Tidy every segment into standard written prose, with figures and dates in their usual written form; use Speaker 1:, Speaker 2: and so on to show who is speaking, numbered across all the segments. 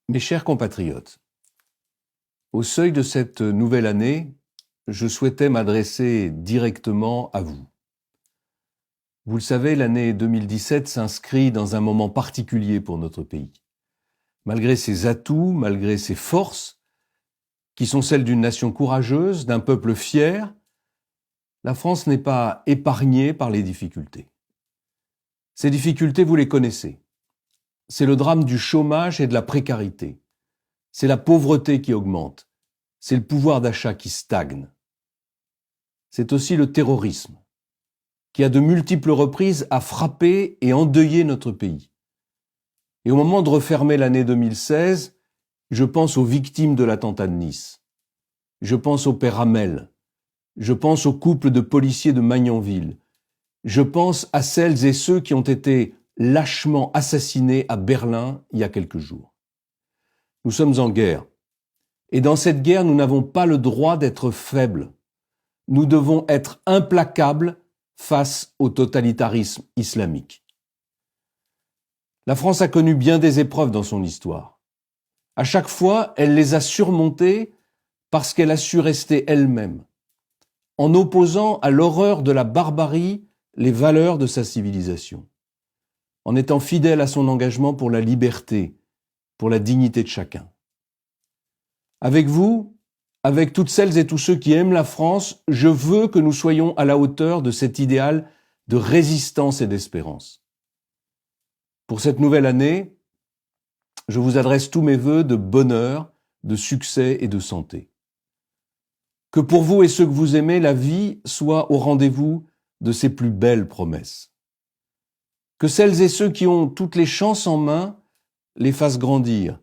Speaker 1: Mes chers compatriotes, au seuil de cette nouvelle année, je souhaitais m'adresser directement à vous. Vous le savez, l'année 2017 s'inscrit dans un moment particulier pour notre pays. Malgré ses atouts, malgré ses forces, qui sont celles d'une nation courageuse, d'un peuple fier, la France n'est pas épargnée par les difficultés. Ces difficultés, vous les connaissez. C'est le drame du chômage et de la précarité. C'est la pauvreté qui augmente. C'est le pouvoir d'achat qui stagne. C'est aussi le terrorisme, qui à de multiples reprises a frappé et endeuillé notre pays. Et au moment de refermer l'année 2016, je pense aux victimes de l'attentat de Nice. Je pense au père Hamel. Je pense au couple de policiers de Magnanville. Je pense à celles et ceux qui ont été lâchement assassinés à Berlin il y a quelques jours. Nous sommes en guerre. Et dans cette guerre, nous n'avons pas le droit d'être faibles. Nous devons être implacables face au totalitarisme islamique. La France a connu bien des épreuves dans son histoire. À chaque fois, elle les a surmontées parce qu'elle a su rester elle-même, en opposant à l'horreur de la barbarie les valeurs de sa civilisation, en étant fidèle à son engagement pour la liberté, pour la dignité de chacun. Avec vous, avec toutes celles et tous ceux qui aiment la France, je veux que nous soyons à la hauteur de cet idéal de résistance et d'espérance. Pour cette nouvelle année, je vous adresse tous mes vœux de bonheur, de succès et de santé. Que pour vous et ceux que vous aimez, la vie soit au rendez-vous de ses plus belles promesses. Que celles et ceux qui ont toutes les chances en main les fassent grandir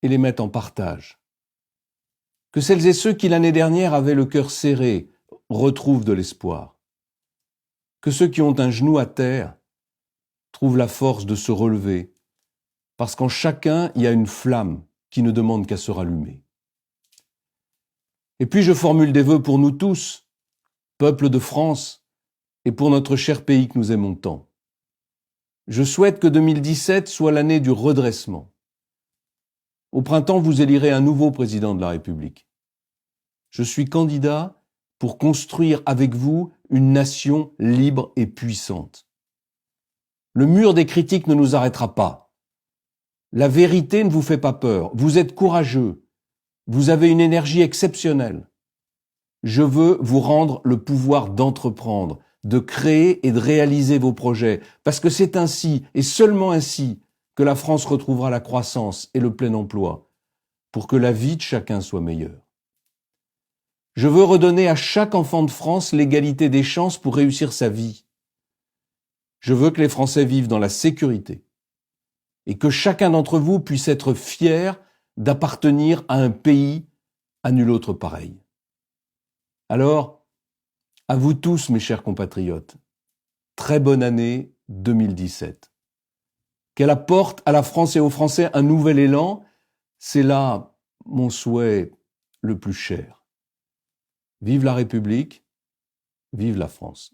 Speaker 1: et les mettent en partage. Que celles et ceux qui l'année dernière avaient le cœur serré retrouvent de l'espoir. Que ceux qui ont un genou à terre trouvent la force de se relever, parce qu'en chacun il y a une flamme qui ne demande qu'à se rallumer. Et puis je formule des vœux pour nous tous, peuple de France, et pour notre cher pays que nous aimons tant. Je souhaite que 2017 soit l'année du redressement. Au printemps, vous élirez un nouveau président de la République. Je suis candidat pour construire avec vous une nation libre et puissante. Le mur des critiques ne nous arrêtera pas. La vérité ne vous fait pas peur. Vous êtes courageux. Vous avez une énergie exceptionnelle. Je veux vous rendre le pouvoir d'entreprendre, de créer et de réaliser vos projets, parce que c'est ainsi, et seulement ainsi, que la France retrouvera la croissance et le plein emploi, pour que la vie de chacun soit meilleure. Je veux redonner à chaque enfant de France l'égalité des chances pour réussir sa vie. Je veux que les Français vivent dans la sécurité et que chacun d'entre vous puisse être fier d'appartenir à un pays à nul autre pareil. Alors, à vous tous, mes chers compatriotes, très bonne année 2017. Qu'elle apporte à la France et aux Français un nouvel élan, c'est là mon souhait le plus cher. Vive la République, vive la France.